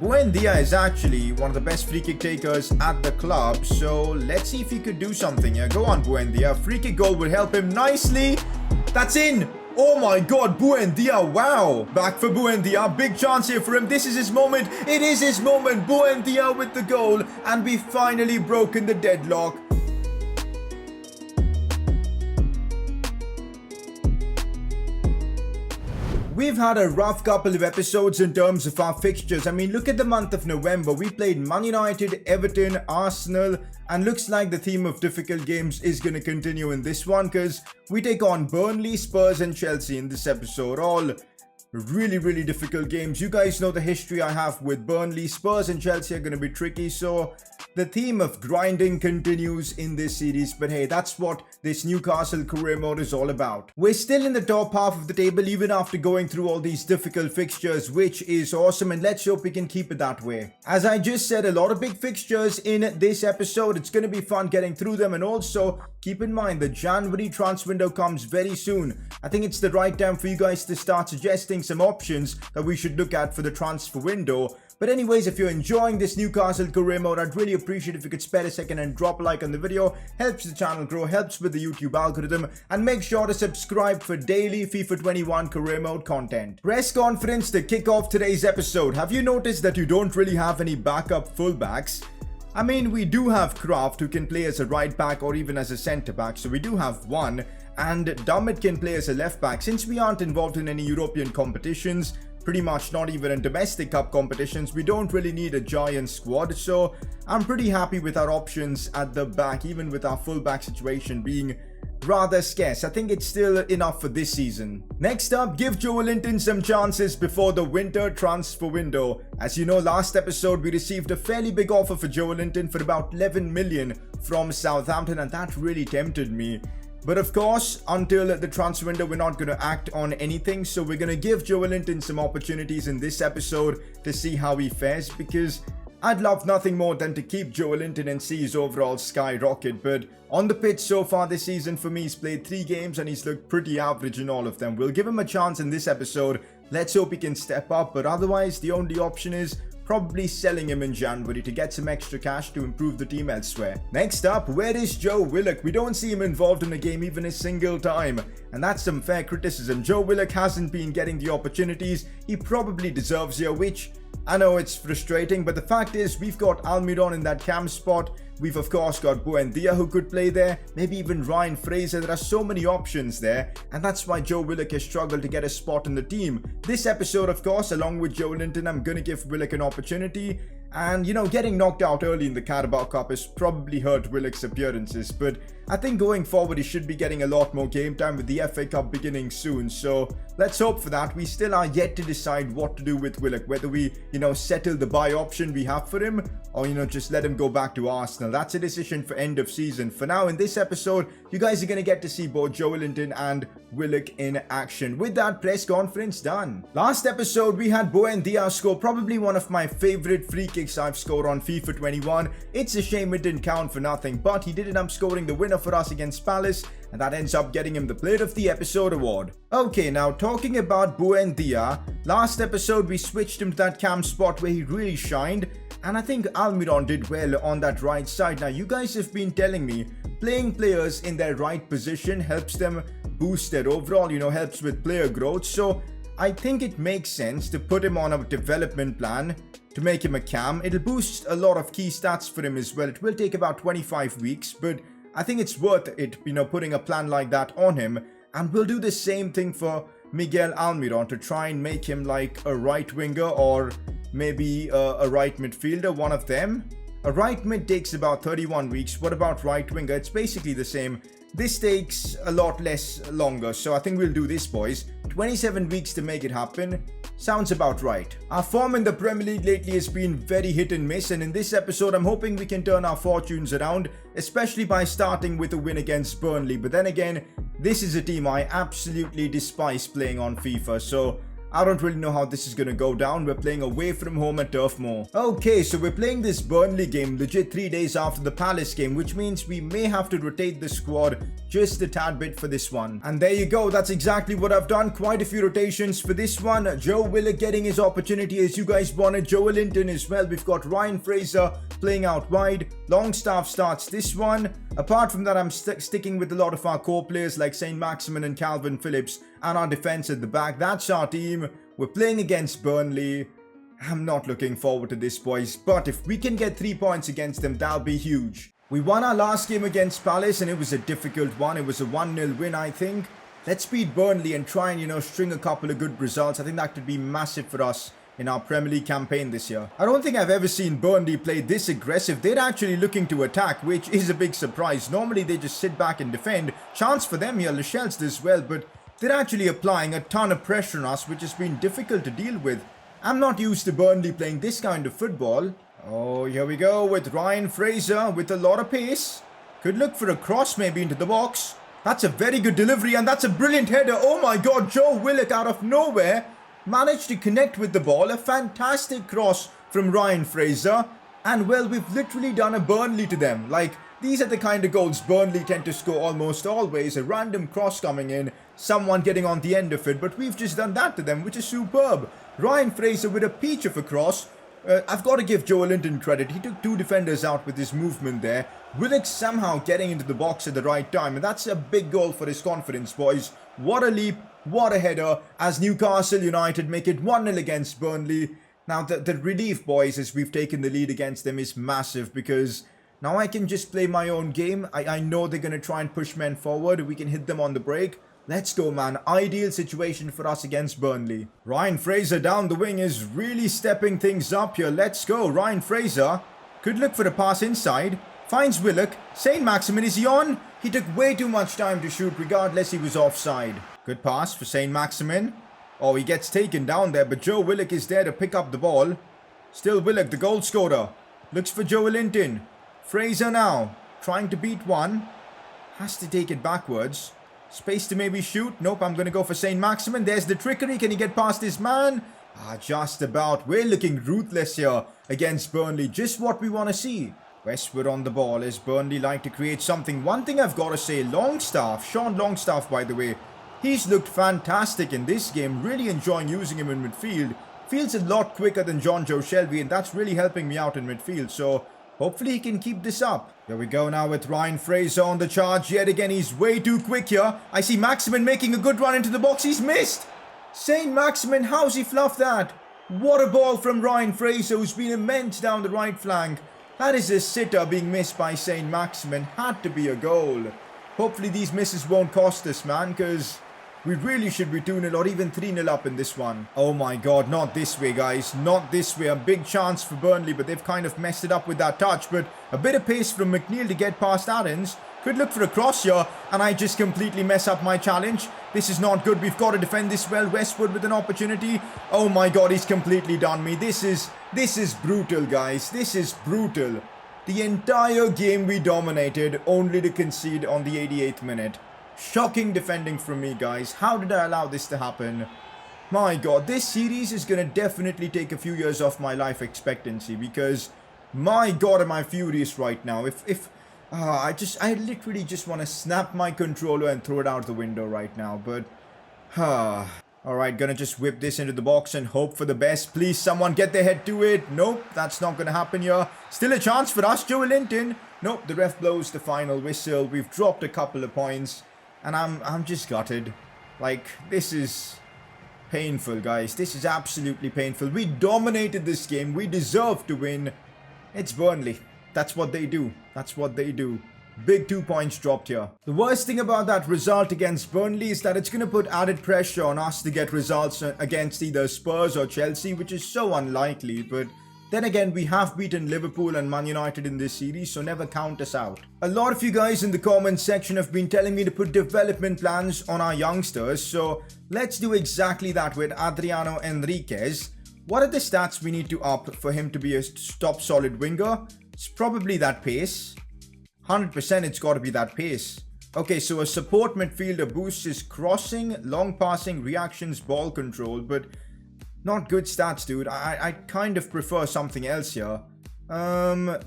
Buendia is actually one of the best free kick takers at the club, so let's see if he could do something here. Go on, Buendia. Free kick goal would help him nicely. That's in. Oh my god, Buendia, wow. Back for Buendia, big chance here for him. This is his moment. It is his moment. Buendia with the goal, and we finally broken the deadlock. We've had a rough couple of episodes in terms of our fixtures. I mean, look at the month of November. We played Man United, Everton, Arsenal, and looks like the theme of difficult games is going to continue in this one because we take on Burnley, Spurs, and Chelsea in this episode. All really difficult games. You guys know the history I have with Burnley. Spurs and Chelsea are going to be tricky, so the theme of grinding continues in this series, but hey, that's what this Newcastle career mode is all about. We're still in the top half of the table even after going through all these difficult fixtures, which is awesome, and let's hope we can keep it that way. As I just said, a lot of big fixtures in this episode. It's going to be fun getting through them, and also keep in mind the January transfer window comes very soon. I think it's the right time for you guys to start suggesting some options that we should look at for the transfer window. But anyways, if you're enjoying this Newcastle career mode, I'd really appreciate if you could spare a second and drop a like on the video. Helps the channel grow, helps with the YouTube algorithm, and make sure to subscribe for daily FIFA 21 career mode content. Press conference to kick off today's episode. Have you noticed that you don't really have any backup fullbacks? I mean, we do have Kraft, who can play as a right back or even as a centre back, so we do have one, and Dummett can play as a left back. Since we aren't involved in any European competitions, pretty much not even in domestic cup competitions, we don't really need a giant squad, so I'm pretty happy with our options at the back, even with our fullback situation being rather scarce. I think it's still enough for this season. Next up, give Joelinton some chances before the winter transfer window. As you know, last episode we received a fairly big offer for Joelinton for about 11 million from Southampton, and that really tempted me. But of course, until the transfer window, we're not going to act on anything. So we're going to give Joelinton some opportunities in this episode to see how he fares, because I'd love nothing more than to keep Joelinton and see his overall skyrocket. But on the pitch so far this season for me, he's played 3 games and he's looked pretty average in all of them. We'll give him a chance in this episode. Let's hope he can step up. But otherwise, the only option is probably selling him in January to get some extra cash to improve the team elsewhere. Next up, where is Joe Willock? We don't see him involved in a game even a single time, and that's some fair criticism. Joe Willock hasn't been getting the opportunities he probably deserves here, which I know it's frustrating, but the fact is we've got Almiron in that cam spot. We've of course got Buendia who could play there, maybe even Ryan Fraser. There are so many options there, and that's why Joe Willock has struggled to get a spot in the team. This episode, of course, along with Joelinton, I'm going to give Willock an opportunity. And, you know, getting knocked out early in the Carabao Cup has probably hurt Willock's appearances, but I think going forward he should be getting a lot more game time with the FA Cup beginning soon, so let's hope for that. We still are yet to decide what to do with Willock, whether we, you know, settle the buy option we have for him, or, you know, just let him go back to Arsenal. That's a decision for end of season. For now, in this episode, you guys are going to get to see both Joelinton and Willock in action. With that, press conference done. Last episode, we had Buendia score probably one of my favorite free kicks I've scored on FIFA 21. It's a shame it didn't count for nothing, but he did end up scoring the winner for us against Palace, and that ends up getting him the Player of the Episode award. Okay, now talking about Buendia, last episode we switched him to that cam spot where he really shined, and I think Almiron did well on that right side. Now, you guys have been telling me playing players in their right position helps them boost their overall, you know, helps with player growth, so I think it makes sense to put him on a development plan to make him a cam. It'll boost a lot of key stats for him as well. It will take about 25 weeks, but I think it's worth it, you know, putting a plan like that on him. And we'll do the same thing for Miguel Almiron to try and make him like a right winger or maybe a right midfielder, one of them. A right mid takes about 31 weeks. What about right winger? It's basically the same. This takes a lot less longer, so I think we'll do this, boys. 27 weeks to make it happen. Sounds about right. Our form in the Premier League lately has been very hit and miss, and in this episode I'm hoping we can turn our fortunes around, especially by starting with a win against Burnley. But then again, this is a team I absolutely despise playing on FIFA, so I don't really know how this is going to go down. We're playing away from home at Turf Moor. Okay, so we're playing this Burnley game legit 3 days after the Palace game, which means we may have to rotate the squad just a tad bit for this one. And there you go, that's exactly what I've done. Quite a few rotations for this one. Joe Willock getting his opportunity as you guys wanted. Joelinton as well. We've got Ryan Fraser playing out wide. Longstaff starts this one. Apart from that, I'm sticking with a lot of our core players like St. Maximin and Calvin Phillips and our defense at the back. That's our team. We're playing against Burnley. I'm not looking forward to this, boys, but if we can get 3 points against them, that'll be huge. We won our last game against Palace and it was a difficult one. It was a 1-0 win, I think. Let's beat Burnley and try and, string a couple of good results. I think that could be massive for us in our Premier League campaign this year. I don't think I've ever seen Burnley play this aggressive. They're actually looking to attack, which is a big surprise. Normally they just sit back and defend. Chance for them here. Lascelles does well, but they're actually applying a ton of pressure on us, which has been difficult to deal with. I'm not used to Burnley playing this kind of football. Oh, here we go with Ryan Fraser with a lot of pace. Could look for a cross maybe into the box. That's a very good delivery and that's a brilliant header. Oh my god, Joe Willock out of nowhere managed to connect with the ball. A fantastic cross from Ryan Fraser. And well, we've literally done a Burnley to them. Like, these are the kind of goals Burnley tend to score almost always. A random cross coming in, someone getting on the end of it. But we've just done that to them, which is superb. Ryan Fraser with a peach of a cross. I've got to give Joelinton credit. He took 2 defenders out with his movement there. Willock somehow getting into the box at the right time. And that's a big goal for his confidence, boys. What a leap. What a header. As Newcastle United make it 1-0 against Burnley. Now, the relief, boys, as we've taken the lead against them is massive. Because now I can just play my own game. I know they're going to try and push men forward. We can hit them on the break. Let's go, man. Ideal situation for us against Burnley. Ryan Fraser down the wing is really stepping things up here. Let's go. Ryan Fraser could look for a pass inside. Finds Willock. St. Maximin, is he on? He took way too much time to shoot. Regardless, he was offside. Good pass for St. Maximin. Oh, he gets taken down there. But Joe Willock is there to pick up the ball. Still Willock, the goal scorer. Looks for Joelinton. Fraser now. Trying to beat one. Has to take it backwards. Space to maybe shoot. Nope, I'm going to go for St. Maximin. There's the trickery. Can he get past this man? Just about. We're looking ruthless here against Burnley. Just what we want to see. Westwood on the ball as Burnley like to create something. One thing I've got to say, Longstaff, Sean Longstaff, by the way, he's looked fantastic in this game. Really enjoying using him in midfield. Feels a lot quicker than John Joe Shelby, and that's really helping me out in midfield. So hopefully he can keep this up. Here we go now with Ryan Fraser on the charge. Yet again, he's way too quick here. I see Maximin making a good run into the box. He's missed. St. Maximin, how's he fluffed that? What a ball from Ryan Fraser, who's been immense down the right flank. That is a sitter being missed by St. Maximin. Had to be a goal. Hopefully these misses won't cost us, man, because we really should be 2-0 or even 3-0 up in this one. Oh my god, not this way, guys. Not this way. A big chance for Burnley, but they've kind of messed it up with that touch. But a bit of pace from McNeil to get past Aarons. Could look for a cross here, and I just completely mess up my challenge. This is not good. We've got to defend this well. Westwood with an opportunity. Oh my god, he's completely done me. This is brutal, guys. This is brutal. The entire game we dominated, only to concede on the 88th minute. Shocking defending from me, guys. How did I allow this to happen? My god, this series is going to definitely take a few years off my life expectancy, because my god, am I furious right now. I literally just want to snap my controller and throw it out the window right now, but alright, gonna just whip this into the box and hope for the best. Please, someone get their head to it. Nope, that's not gonna happen here. Still a chance for us, Joelinton. Nope, the ref blows the final whistle. We've dropped a couple of points, and I'm just gutted. Like, this is painful, guys. This is absolutely painful. We dominated this game. We deserve to win. It's Burnley. That's what they do. That's what they do. Big 2 points dropped here. The worst thing about that result against Burnley is that it's going to put added pressure on us to get results against either Spurs or Chelsea, which is so unlikely. But then again, we have beaten Liverpool and Man United in this series, so never count us out. A lot of you guys in the comments section have been telling me to put development plans on our youngsters, so let's do exactly that with Adriano Enriquez. What are the stats we need to up for him to be a top solid winger? It's probably that pace. 100% it's got to be that pace. Okay, so a support midfielder boosts his crossing, long passing, reactions, ball control. But Not good stats, dude. I kind of prefer something else here.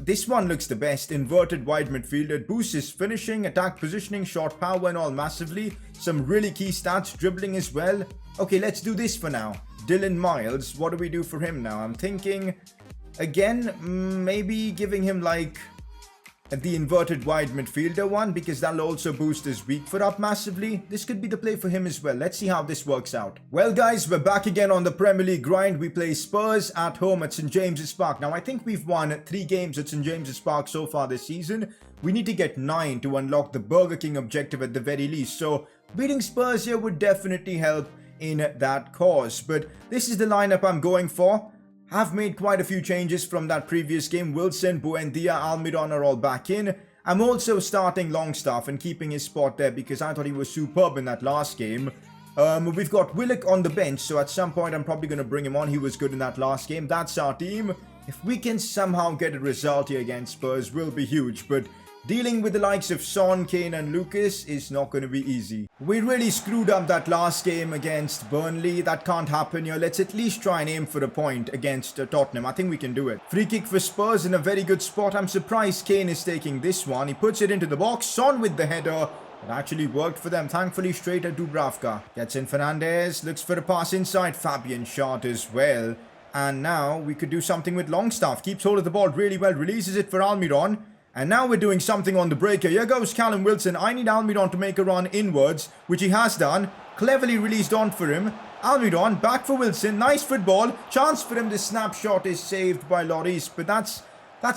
This one looks the best. Inverted wide midfielder. Boosts his finishing, attack positioning, short power and all massively. Some really key stats, dribbling as well. Okay, let's do this for now. Dylan Miles, what do we do for him now? I'm thinking, again, maybe giving him like the inverted wide midfielder one, because that'll also boost his weak foot up massively. This could be the play for him as well. Let's see how this works out. Well guys, we're back again on the Premier League grind. We play Spurs at home at St James's Park. Now I think we've won 3 games at St James's Park so far this season. We need to get 9 to unlock the Burger King objective at the very least. So beating Spurs here would definitely help in that cause. But this is the lineup I'm going for. Have made quite a few changes from that previous game. Wilson, Buendia, Almiron are all back in. I'm also starting Longstaff and keeping his spot there because I thought he was superb in that last game. We've got Willock on the bench, so at some point I'm probably going to bring him on. He was good in that last game. That's our team. If we can somehow get a result here against Spurs, will be huge. But dealing with the likes of Son, Kane and Lucas is not going to be easy. We really screwed up that last game against Burnley. That can't happen here. Let's at least try and aim for a point against Tottenham. I think we can do it. Free kick for Spurs in a very good spot. I'm surprised Kane is taking this one. He puts it into the box. Son with the header. It actually worked for them. Thankfully straight at Dubravka. Gets in Fernandez. Looks for a pass inside. Fabian shot as well. And now we could do something with Longstaff. Keeps hold of the ball really well. Releases it for Almiron. And now we're doing something on the breaker. Here goes Callum Wilson. I need Almiron to make a run inwards, which he has done. Cleverly released on for him. Almiron back for Wilson. Nice football. Chance for him. The snapshot is saved by Lloris. But that's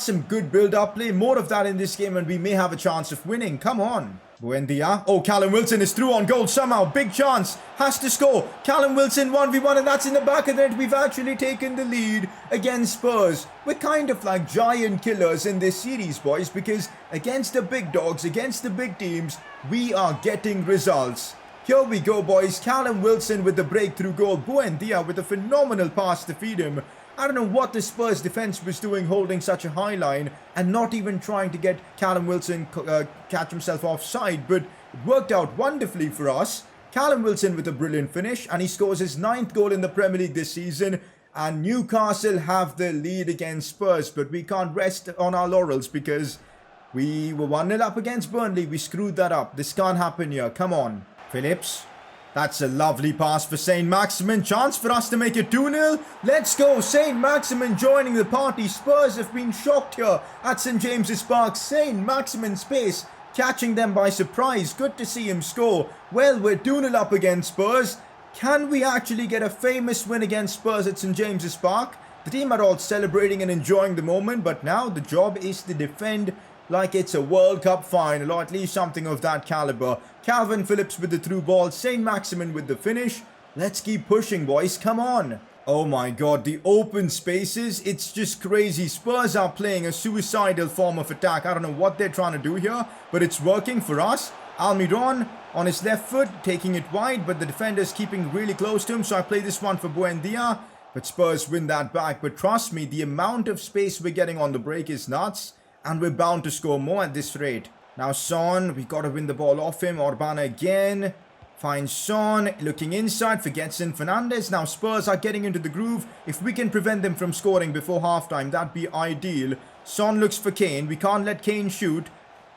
some good build-up play. More of that in this game and we may have a chance of winning. Come on. Buendia. Oh, Callum Wilson is through on goal somehow. Big chance. Has to score. Callum Wilson 1v1 and that's in the back of the net. We've actually taken the lead against Spurs. We're kind of like giant killers in this series, boys, because against the big dogs, against the big teams, we are getting results. Here we go, boys. Callum Wilson with the breakthrough goal. Buendia with a phenomenal pass to feed him. I don't know what the Spurs defense was doing holding such a high line and not even trying to get Callum Wilson catch himself offside, but it worked out wonderfully for us. Callum Wilson with a brilliant finish and he scores his 9th goal in the Premier League this season, and Newcastle have the lead against Spurs, but we can't rest on our laurels because we were 1-0 up against Burnley. We screwed that up. This can't happen here. Come on. Phillips. That's a lovely pass for Saint Maximin. Chance for us to make it 2-0. Let's go. Saint Maximin joining the party. Spurs have been shocked here at St James's Park. Saint Maximin's pace catching them by surprise. Good to see him score. Well, we're 2-0 up against Spurs. Can we actually get a famous win against Spurs at St James's Park? The team are all celebrating and enjoying the moment, but now the job is to defend like it's a World Cup final, or at least something of that caliber. Calvin Phillips with the through ball, Saint Maximin with the finish. Let's keep pushing, boys, come on. Oh my god, the open spaces, it's just crazy. Spurs are playing a suicidal form of attack. I don't know what they're trying to do here, but it's working for us. Almiron on his left foot, taking it wide, but the defender's keeping really close to him, so I play this one for Buendia. But Spurs win that back, but trust me, the amount of space we're getting on the break is nuts. And we're bound to score more at this rate. Now Son, we got to win the ball off him. Orbana again. Finds Son. Looking inside. Forgets in Fernandez. Now Spurs are getting into the groove. If we can prevent them from scoring before halftime, that'd be ideal. Son looks for Kane. We can't let Kane shoot.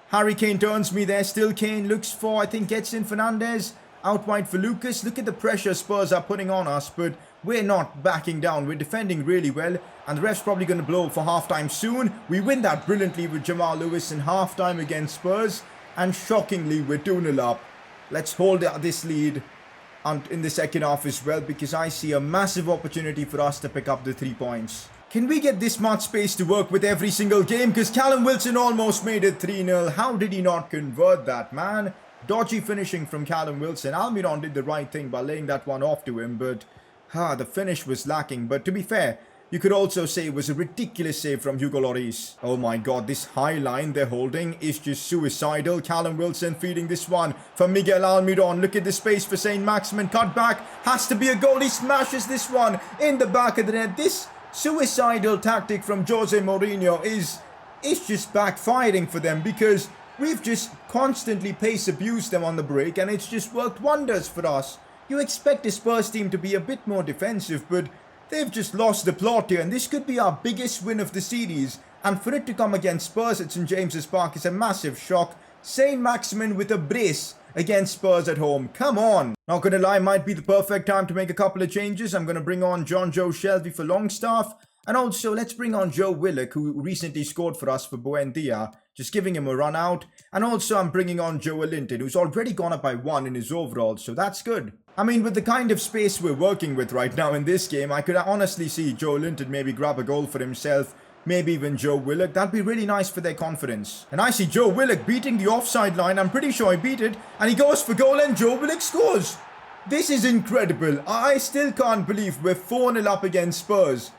Harry Kane turns me there. Still Kane looks for, I think, gets in Fernandez. Out wide for Lucas. Look at the pressure Spurs are putting on us. But we're not backing down. We're defending really well. And the ref's probably going to blow for halftime soon. We win that brilliantly with Jamal Lewis in halftime against Spurs. And shockingly, we're 2-0 up. Let's hold this lead in the second half as well, because I see a massive opportunity for us to pick up the 3 points. Can we get this much space to work with every single game? Because Callum Wilson almost made it 3-0. How did he not convert that, man? Dodgy finishing from Callum Wilson. Almiron did the right thing by laying that one off to him, but the finish was lacking. But to be fair, you could also say it was a ridiculous save from Hugo Lloris. Oh my god, this high line they're holding is just suicidal. Callum Wilson feeding this one for Miguel Almiron. Look at the space for Saint Maximin. Cut back. Has to be a goal. He smashes this one in the back of the net. This suicidal tactic from Jose Mourinho is just backfiring for them, because we've just constantly pace abused them on the break and it's just worked wonders for us. You expect the Spurs team to be a bit more defensive, but They've just lost the plot here, and this could be our biggest win of the series. And for it to come against Spurs at St James's Park is a massive shock. Saint-Maximin with a brace against Spurs at home. Come on. Not gonna lie, might be the perfect time to make a couple of changes. I'm gonna bring on John Joe Shelby for Longstaff. And also, let's bring on Joe Willock, who recently scored for us for Buendia. Just giving him a run out. And also, I'm bringing on Joe Linton, who's already gone up by 1 in his overall, so that's good. I mean, with the kind of space we're working with right now in this game, I could honestly see Joe Linton maybe grab a goal for himself. Maybe even Joe Willock. That'd be really nice for their confidence. And I see Joe Willock beating the offside line. I'm pretty sure he beat it. And he goes for goal and Joe Willock scores. This is incredible. I still can't believe we're 4-0 up against Spurs.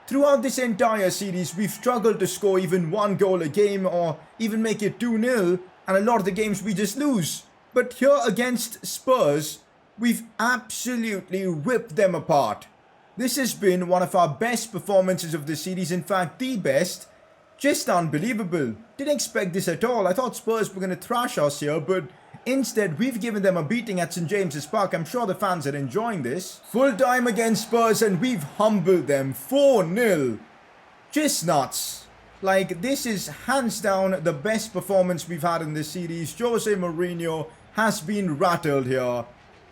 Throughout this entire series, we've struggled to score even 1 goal a game or even make it 2-0. And a lot of the games we just lose. But here against Spurs, we've absolutely ripped them apart. This has been one of our best performances of the series, in fact the best. Just unbelievable. Didn't expect this at all. I thought Spurs were going to thrash us here, but instead we've given them a beating at St James's Park. I'm sure the fans are enjoying this. Full time against Spurs and we've humbled them 4-0. Just nuts. Like, this is hands down the best performance we've had in this series. Jose Mourinho has been rattled here.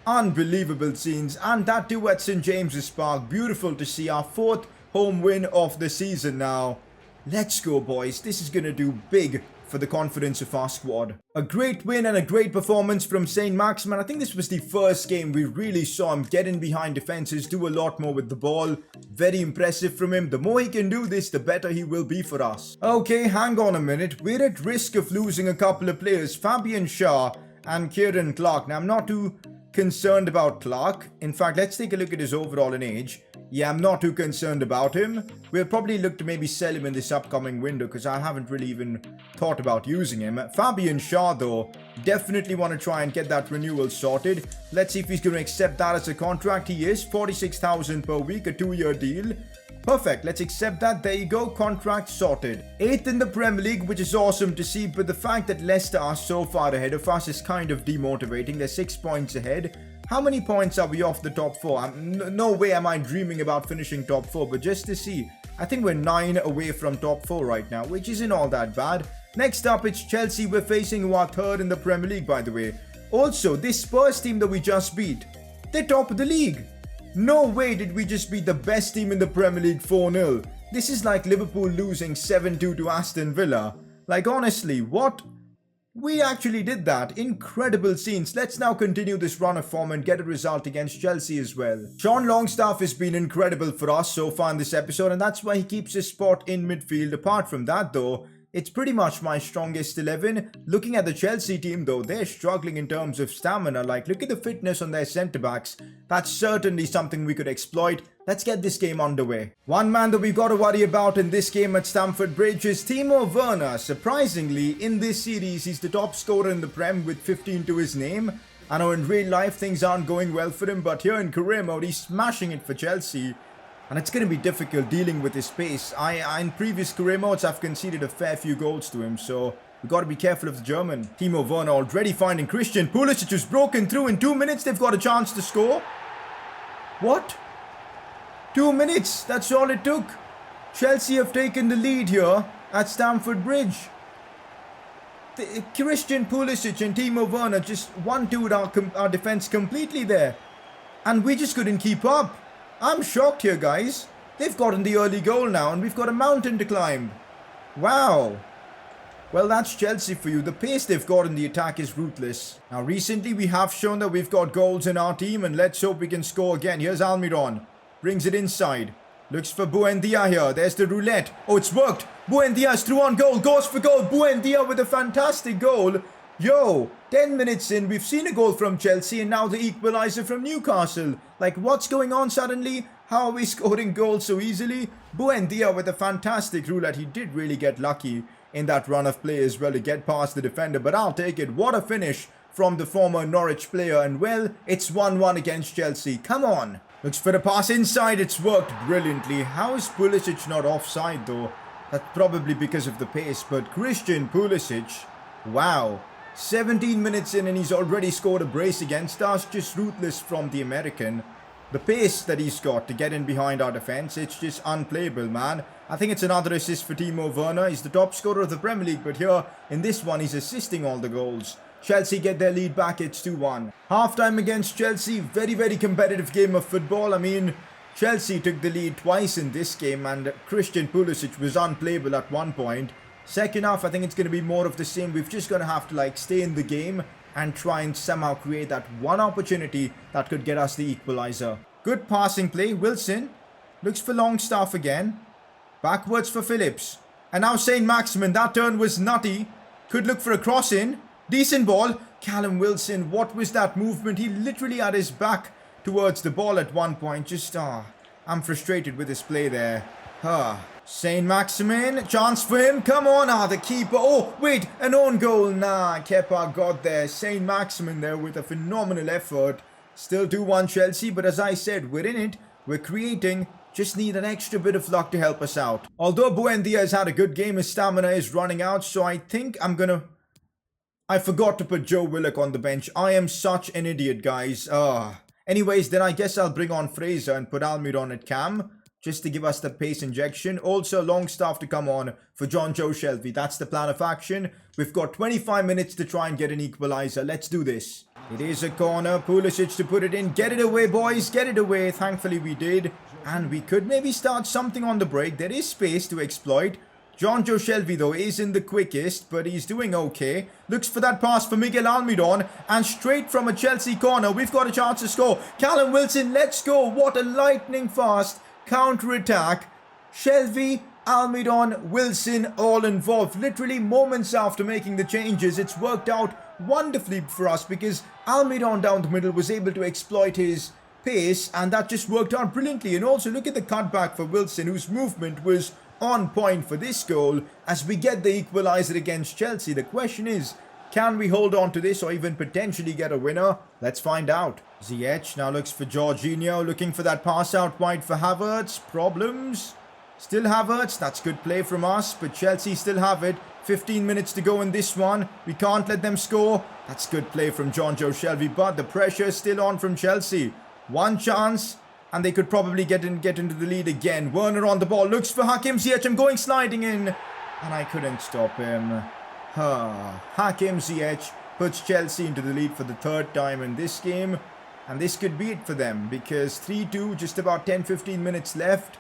Unbelievable scenes, and that too at St James's Park. Beautiful to see our 4th home win of the season now. Let's go, boys. This is going to do big for the confidence of our squad. A great win and a great performance from Saint-Maximin. I think this was the first game we really saw him get in behind defenses, do a lot more with the ball. Very impressive from him. The more he can do this, the better he will be for us. Okay, hang on a minute. We're at risk of losing a couple of players, Fabian Schär and Kieran Clark. Now, I'm not too concerned about Clark. In fact, let's take a look at his overall in age. Yeah, I'm not too concerned about him. We'll probably look to maybe sell him in this upcoming window because I haven't really even thought about using him. Fabian Schär, though, definitely want to try and get that renewal sorted. Let's see if he's going to accept that as a contract. He is. 46,000 per week, a 2-year deal. Perfect, let's accept that. There you go, contract sorted. 8th in the Premier League, which is awesome to see, but the fact that Leicester are so far ahead of us is kind of demotivating. They're 6 points ahead. How many points are we off the top 4? No way am I dreaming about finishing top 4, but just to see, I think we're 9 away from top 4 right now, which isn't all that bad. Next up, it's Chelsea we're facing, who are 3rd in the Premier League, by the way. Also, this Spurs team that we just beat, they're top of the league. No way did we just beat the best team in the Premier League 4-0. This is like Liverpool losing 7-2 to Aston Villa. Like, honestly, what? We actually did that. Incredible scenes. Let's now continue this run of form and get a result against Chelsea as well. Sean Longstaff has been incredible for us so far in this episode, and that's why he keeps his spot in midfield. Apart from that, though, it's pretty much my strongest 11. Looking at the Chelsea team, though, they're struggling in terms of stamina. Like, look at the fitness on their centre-backs. That's certainly something we could exploit. Let's get this game underway. One man that we've got to worry about in this game at Stamford Bridge is Timo Werner. Surprisingly, in this series, he's the top scorer in the Prem with 15 to his name. I know in real life things aren't going well for him, but here in career mode, he's smashing it for Chelsea. And it's going to be difficult dealing with his pace. In previous career modes, I've conceded a fair few goals to him, so we've got to be careful of the German. Timo Werner already finding Christian Pulisic, who's broken through. In 2 minutes, they've got a chance to score. What? 2 minutes, that's all it took. Chelsea have taken the lead here at Stamford Bridge. Christian Pulisic and Timo Werner just 1-2'd our defense completely there. And we just couldn't keep up. I'm shocked here, guys. They've gotten the early goal now and we've got a mountain to climb. Wow. Well, that's Chelsea for you. The pace they've got in the attack is ruthless. Now, recently we have shown that we've got goals in our team, and let's hope we can score again. Here's Almiron. Brings it inside. Looks for Buendia here. There's the roulette. Oh, it's worked. Buendia's through on goal. Goes for goal. Buendia with a fantastic goal. Yo, 10 minutes in, we've seen a goal from Chelsea and now the equaliser from Newcastle. Like, what's going on suddenly? How are we scoring goals so easily? Buendia with a fantastic roulette. He did really get lucky in that run of play as well to get past the defender, but I'll take it. What a finish from the former Norwich player, and well, it's 1-1 against Chelsea. Come on. Looks for the pass inside. It's worked brilliantly. How is Pulisic not offside though? That's probably because of the pace, but Christian Pulisic, wow. 17 minutes in and he's already scored a brace against us. Just ruthless from the American. The pace that he's got to get in behind our defence, it's just unplayable, man. I think it's another assist for Timo Werner. He's the top scorer of the Premier League, but here in this one, he's assisting all the goals. Chelsea get their lead back, it's 2-1. Half-time against Chelsea, very, very competitive game of football. I mean, Chelsea took the lead twice in this game and Christian Pulisic was unplayable at one point. Second half, I think it's going to be more of the same. We've just going to have to like stay in the game and try and somehow create that one opportunity that could get us the equaliser. Good passing play. Wilson looks for Longstaff again. Backwards for Phillips. And now Saint-Maximin. That turn was nutty. Could look for a cross in. Decent ball. Callum Wilson, what was that movement? He literally had his back towards the ball at one point. Just, I'm frustrated with his play there. Saint-Maximin, chance for him. Come on, the keeper. Oh, wait, an own goal. Nah, Kepa got there. Saint-Maximin there with a phenomenal effort. Still 2-1 Chelsea, but as I said, we're in it. We're creating. Just need an extra bit of luck to help us out. Although Buendia has had a good game, his stamina is running out, so I think I forgot to put Joe Willock on the bench. I am such an idiot, guys. Anyways, then I guess I'll bring on Fraser and put Almiron at cam, just to give us the pace injection. Also, Longstaff to come on for John Joe Shelby. That's the plan of action. We've got 25 minutes to try and get an equaliser. Let's do this. It is a corner. Pulisic to put it in. Get it away, boys. Get it away. Thankfully, we did. And we could maybe start something on the break. There is space to exploit. John Joe Shelby, though, isn't the quickest, but he's doing okay. Looks for that pass for Miguel Almiron. And straight from a Chelsea corner, we've got a chance to score. Callum Wilson, let's go. What a lightning fast counter-attack. Shelby, Almiron, Wilson, all involved. Literally moments after making the changes, it's worked out wonderfully for us because Almiron down the middle was able to exploit his pace, and that just worked out brilliantly. And also look at the cutback for Wilson, whose movement was on point for this goal as we get the equaliser against Chelsea. The question is, can we hold on to this or even potentially get a winner? Let's find out. Ziyech now looks for Jorginho, looking for that pass out wide for Havertz. Problems. Still Havertz. That's good play from us, but Chelsea still have it. 15 minutes to go in this one. We can't let them score. That's good play from John Joe Shelby, but the pressure is still on from Chelsea. One chance, and they could probably get into the lead again. Werner on the ball, looks for Hakim Ziyech. I'm going sliding in, and I couldn't stop him. Hakim Ziyech puts Chelsea into the lead for the third time in this game, and this could be it for them because 3-2, just about 10-15 minutes left.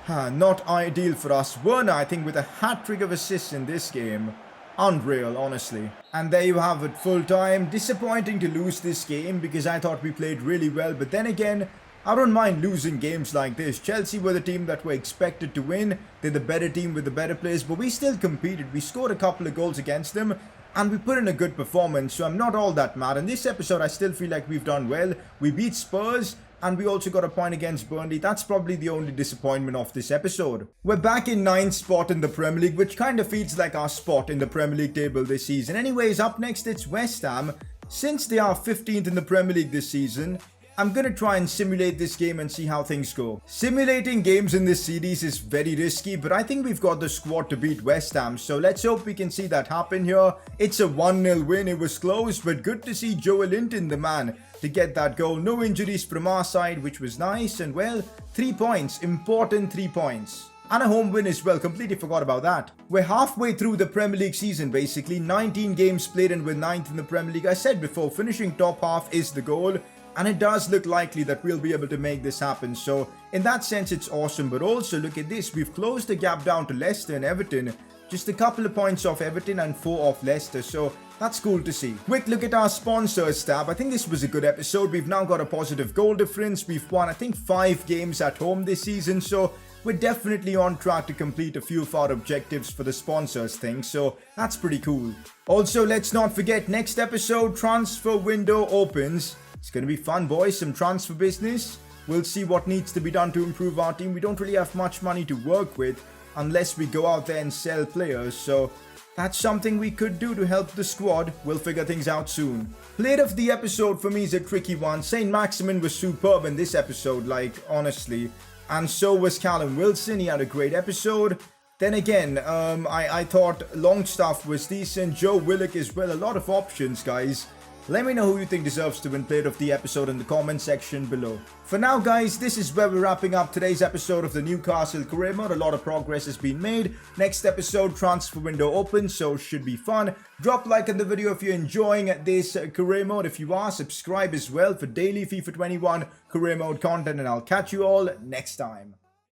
Not ideal for us. Werner, I think, with a hat-trick of assists in this game. Unreal, honestly. And there you have it, full time. Disappointing to lose this game because I thought we played really well. But then again, I don't mind losing games like this. Chelsea were the team that were expected to win. They're the better team with the better players. But we still competed. We scored a couple of goals against them. And we put in a good performance. So I'm not all that mad. In this episode, I still feel like we've done well. We beat Spurs. And we also got a point against Burnley. That's probably the only disappointment of this episode. We're back in 9th spot in the Premier League, which kind of feels like our spot in the Premier League table this season. Anyways, up next it's West Ham. Since they are 15th in the Premier League this season, I'm going to try and simulate this game and see how things go. Simulating games in this series is very risky, but I think we've got the squad to beat West Ham. So let's hope we can see that happen here. It's a 1-0 win. It was close, but good to see Joel Linton, the man, to get that goal. No injuries from our side, which was nice. And well, 3 points. Important 3 points. And a home win as well. Completely forgot about that. We're halfway through the Premier League season, basically. 19 games played and we're 9th in the Premier League. I said before, finishing top half is the goal. And it does look likely that we'll be able to make this happen. So in that sense, it's awesome. But also look at this. We've closed the gap down to Leicester and Everton. Just a couple of points off Everton and 4 off Leicester. So that's cool to see. Quick look at our sponsors tab. I think this was a good episode. We've now got a positive goal difference. We've won, I think, 5 games at home this season. So we're definitely on track to complete a few of our objectives for the sponsors thing. So that's pretty cool. Also, let's not forget, next episode, transfer window opens. It's going to be fun, boys. Some transfer business. We'll see what needs to be done to improve our team. We don't really have much money to work with unless we go out there and sell players. So that's something we could do to help the squad. We'll figure things out soon. Player of the episode for me is a tricky one. Saint-Maximin was superb in this episode, like, honestly. And so was Callum Wilson. He had a great episode. Then again, I thought Longstaff was decent. Joe Willock as well. A lot of options, guys. Let me know who you think deserves to win player of the episode in the comment section below. For now guys, this is where we're wrapping up today's episode of the Newcastle career mode. A lot of progress has been made. Next episode, transfer window open, so should be fun. Drop a like on the video if you're enjoying this career mode. If you are, subscribe as well for daily FIFA 21 career mode content, and I'll catch you all next time.